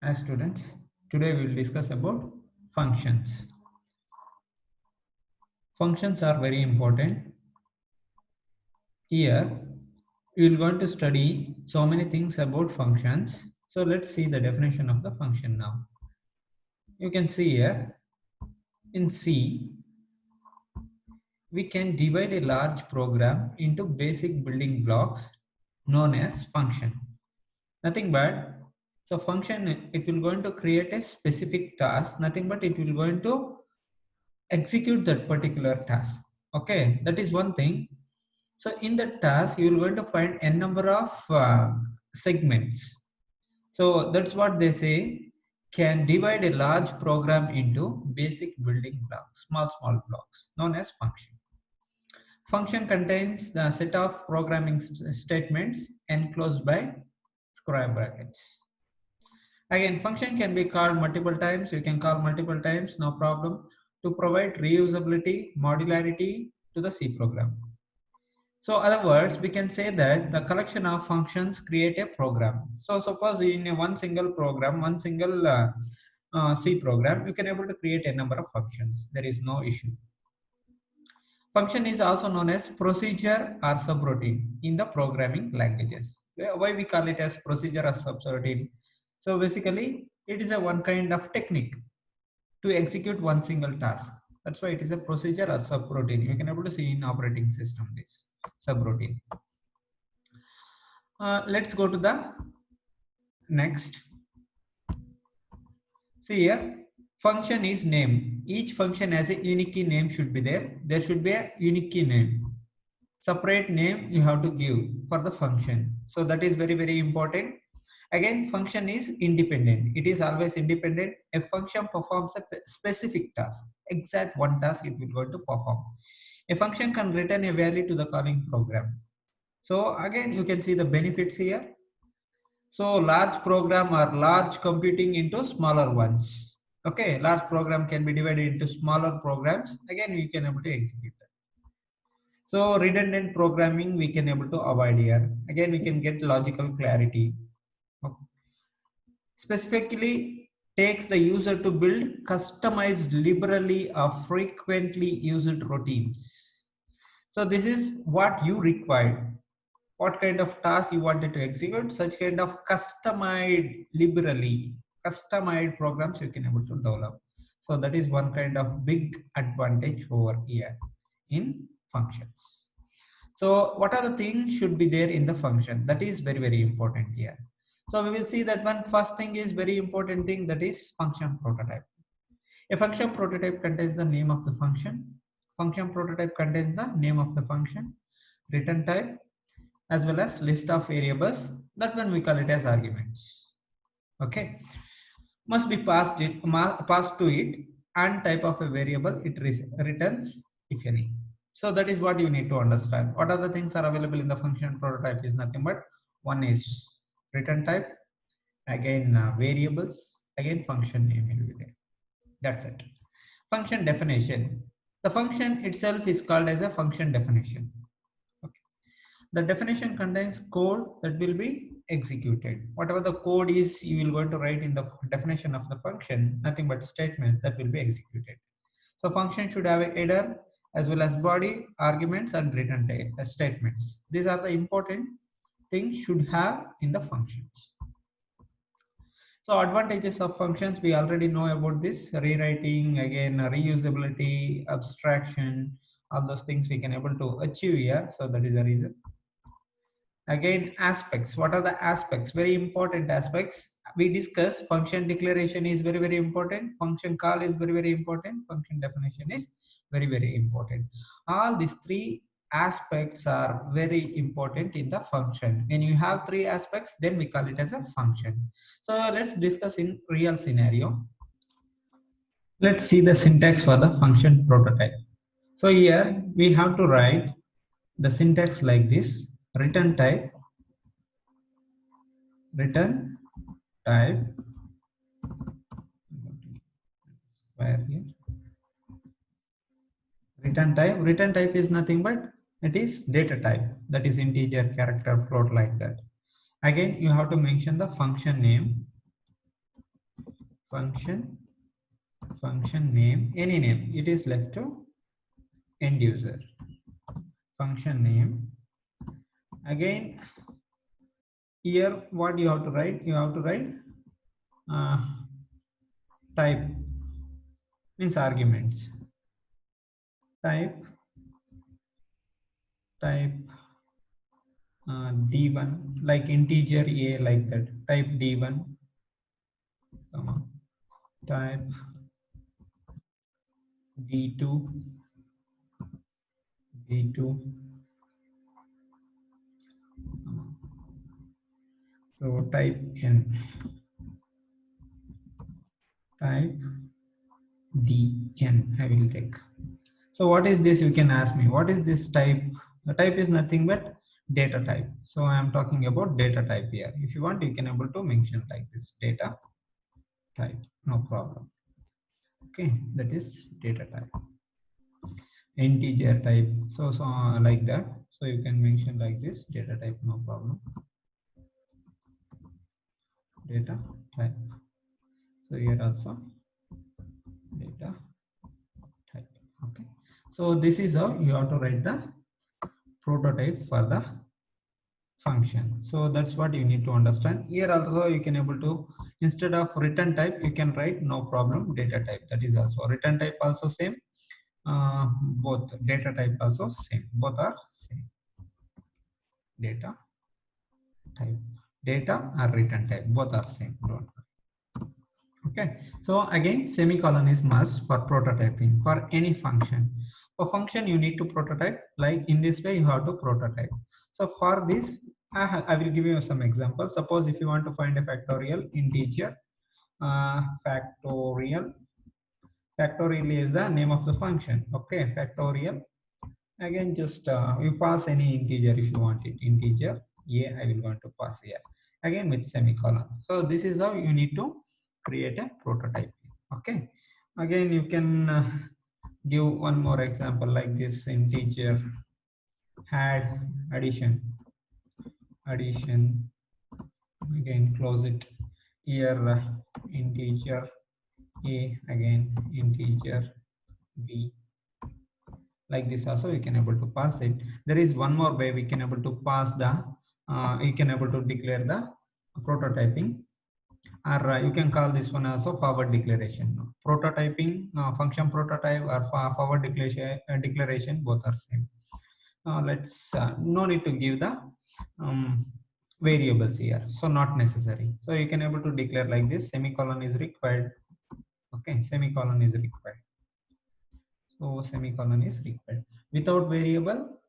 As students, today we will discuss about functions. Functions are very important. Here, we will going to study so many things about functions. So let's see the definition of the function now. You can see here in C, we can divide a large program into basic building blocks known as function. Nothing but so function, it will going to create a specific task, nothing but it will going to execute that particular task. Okay, that is one thing. So in that task you will going to find n number of segments. So that's what they say, can divide a large program into basic building blocks, small blocks known as function. Function contains the set of programming statements enclosed by square brackets. Again, function can be called multiple times. You can call multiple times, no problem, to provide reusability, modularity to the C program. So, other words, we can say that the collection of functions create a program. So, suppose in a one single program, one single C program, you can able to create a number of functions. There is no issue. Function is also known as procedure or subroutine in the programming languages. Why we call it as procedure or subroutine? So basically, it is a one kind of technique to execute one single task. That's why it is a procedure or subroutine. You can able to see in operating system this subroutine. Let's go to the next. See here, function is name. Each function has a unique key name should be there. There should be a unique key name. Separate name you have to give for the function. So that is very important. Again, function is independent. It is always independent. A function performs a specific task. Exact one task it will go to perform. A function can return a value to the calling program. So again, you can see the benefits here. So large program or large computing into smaller ones. Okay, large program can be divided into smaller programs. Again, we can able to execute that. So redundant programming we can able to avoid here. Again, we can get logical clarity. Okay. Specifically takes the user to build customized liberally or frequently used routines. So this is what you required. What kind of task you wanted to execute, such kind of customized liberally, customized programs you can able to develop. So that is one kind of big advantage over here in functions. So what are the things should be there in the function? That is very important here. So we will see that one first thing is very important thing, that is function prototype. A function prototype contains the name of the function. Function prototype contains the name of the function, return type, as well as list of variables. That one we call it as arguments. Okay, must be passed to it, and type of a variable it returns, if any. So that is what you need to understand. What are the things are available in the function prototype is nothing but one is return type, again variables, again function name will be there. That's it. Function definition. The function itself is called as a function definition. Okay. The definition contains code that will be executed. Whatever the code is, you will going to write in the definition of the function, nothing but statements that will be executed. So function should have a header as well as body, arguments, and return statements. These are the important things should have in the functions. So advantages of functions, we already know about this: rewriting, again reusability, abstraction, all those things we can able to achieve here. So that is the reason. Again, aspects. What are the aspects? Very important aspects. We discussed function declaration is very important. Function call is very important. Function definition is very important. All these three aspects are very important in the function. When you have three aspects, then we call it as a function. So let's discuss in real scenario. Let's see the syntax for the function prototype. So here we have to write the syntax like this: return type, return type, where here return type is nothing but it is data type, that is integer, character, float, like that. Again, you have to mention the function name, function name, any name, it is left to end user. Function name. Again, here what you have to write, you have to write type means arguments, type d1 like integer a, like that, type d1, comma, type d2, so type n, type dn I will take. So what is this, you can ask me, what is this type? The type is nothing but data type. So I am talking about data type here. If you want, you can able to mention like this, data type, no problem. Okay, that is data type. Integer type, so like that, so you can mention like this, data type, no problem, data type. So here also data type. Okay, so this is how you have to write the prototype for the function. So that's what you need to understand. Here also you can able to, instead of return type, you can write no problem data type. That is also return type also same, both data type also same, both are same. Data type, data or return type, both are same, don't worry. Okay, so again semicolon is must for prototyping for any function. For function you need to prototype, like in this way you have to prototype. So for this I will give you some examples. Suppose if you want to find a factorial integer, factorial is the name of the function. Okay, factorial. Again, just you pass any integer if you want it. Integer a I will want to pass here. Again with semicolon. So this is how you need to create a prototype. Okay. Again, you can give one more example like this, integer add addition. Again close it. Here integer a, again integer b, like this also you can able to pass it. There is one more way we can able to pass the you can able to declare the prototyping, or you can call this one also forward declaration. Prototyping, function prototype or forward declaration, both are same. Let's no need to give the variables here, so not necessary. So you can able to declare like this, semicolon is required. Okay, semicolon is required. So semicolon is required. Without variable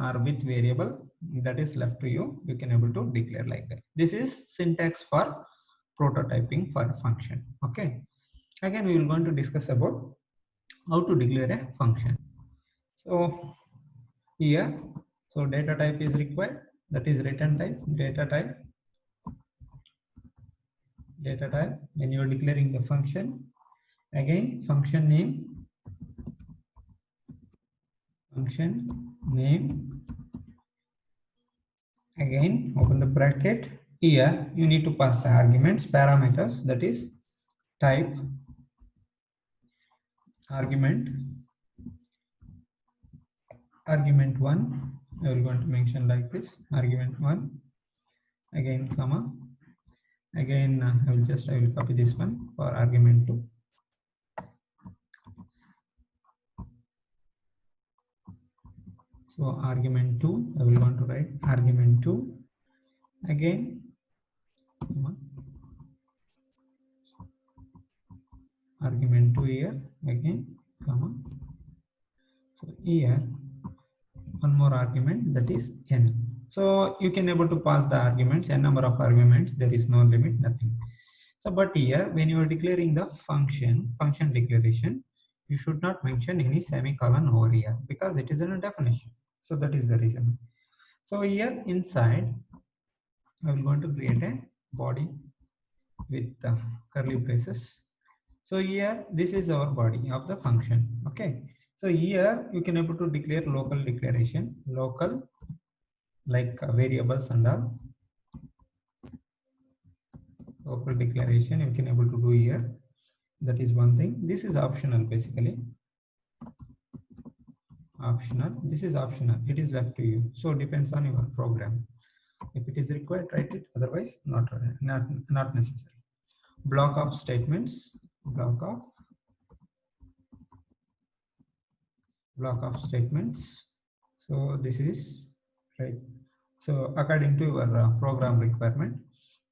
or with variable, that is left to you. You can able to declare like that. This is syntax for prototyping for a function. Okay. Again, we will going to discuss about how to declare a function. So here, so data type is required. That is return type. Data type. When you are declaring the function, again function name. Again open the bracket. Here you need to pass the arguments, parameters, that is type, argument 1, I will going to mention like this, argument 1, again comma, again I will copy this one for argument 2. So argument 2, I will want to write argument 2, again comma, argument 2 here, again comma. So here one more argument, that is n. So you can able to pass the arguments, n number of arguments, there is no limit, nothing. So but here when you are declaring the function declaration, you should not mention any semicolon over here because it is in a definition. So that is the reason. So here inside I will going to create a body with curly braces. So here this is our body of the function. Okay, so here you can able to declare local declaration, local like variables and all. local declaration you can able to do here. That is one thing. This is optional basically. Optional. This is optional. It is left to you. So depends on your program. If it is required, write it. Otherwise, not necessary. Block of statements. Block of statements. So this is right. So according to your program requirement,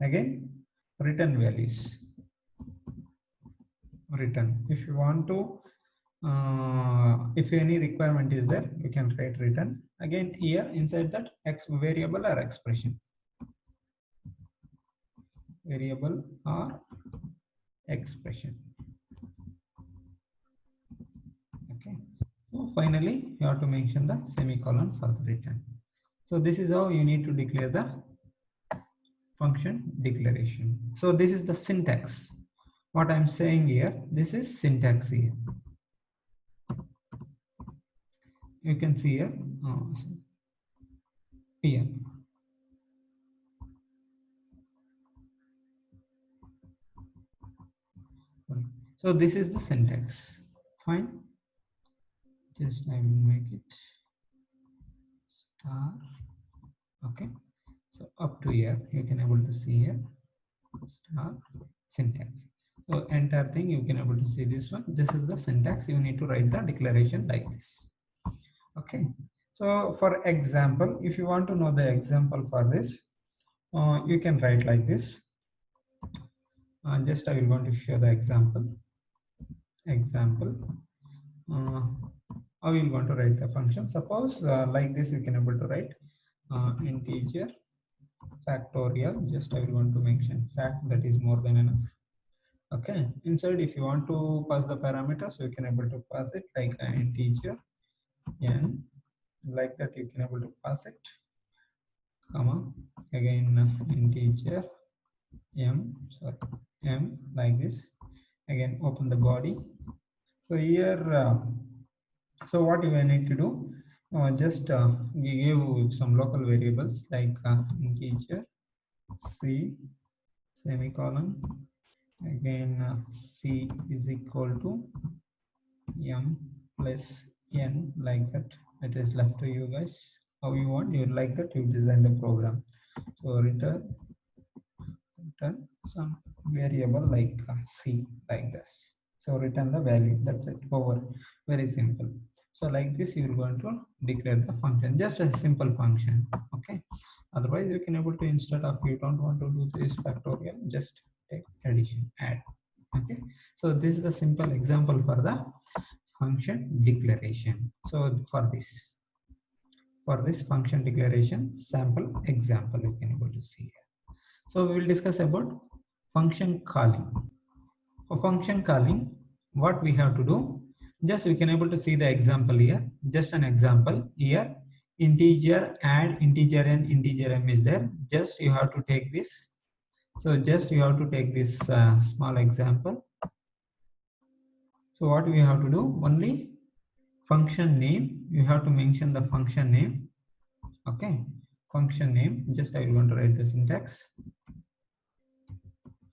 again return values. Return. If you want to, if any requirement is there, you can write return. Again here inside that X variable or expression. Variable or expression. Okay. So finally, you have to mention the semicolon for the return. So this is how you need to declare the function declaration. So this is the syntax. What I'm saying here, this is syntax here. You can see here. Here. So this is the syntax. Fine. Just I will make it star. Okay. So up to here, you can able to see here star syntax. So entire thing you can able to see this one. This is the syntax. You need to write the declaration like this. Okay. So for example, if you want to know the example for this, you can write like this. Just I will want to show the example. How you want to write the function? Suppose like this, you can able to write integer factorial. Just I will want to mention fact, that is more than enough. Okay. Inside, if you want to pass the parameters, you can able to pass it like an integer n, like that you can able to pass it, comma, again integer m like this. Again open the body. So here so what you need to do, just give some local variables like integer c semicolon, again c is equal to m plus n, like that. It is left to you guys how you want. You like that, you design the program. So return some variable like c, like this. So return the value. That's it. Over. Very simple. So like this, you are going to declare the function. Just a simple function. Okay. Otherwise, you can able to, instead of, you don't want to do this factorial, just take addition, add. Okay. So this is the simple example for the function declaration. So for this function declaration sample example, you can able to see here. So we will discuss about function calling. For function calling, what we have to do, just we can able to see the example here. Just an example here. Integer add, integer n, integer m is there. Just you have to take this. So just you have to take this small example. So what we have to do, only function name, you have to mention the function name. Okay, function name. Just I want to write the syntax.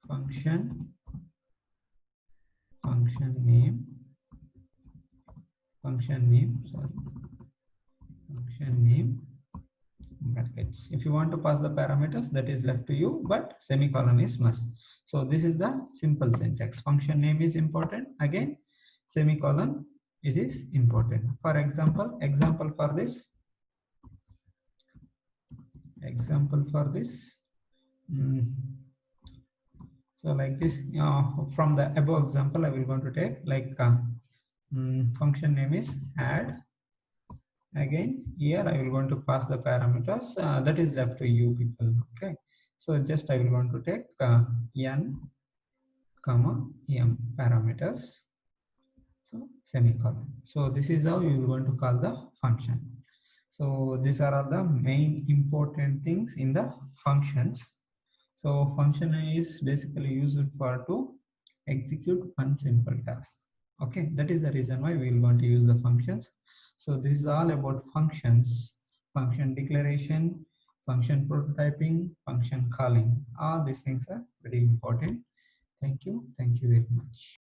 Function name, brackets. If you want to pass the parameters, that is left to you, but semicolon is must. So this is the simple syntax. Function name is important. Again, semicolon, it is important. For example, so like this, from the above example, I will going to take like function name is add. Again, here I will going to pass the parameters. That is left to you people. Okay. So just I will want to take n, comma m parameters. So semicolon. So this is how you will going to call the function. So these are all the main important things in the functions. So function is basically used for to execute one simple task. Okay, that is the reason why we will want to use the functions. So this is all about functions, function declaration, function prototyping, function calling. All these things are very important. Thank you very much.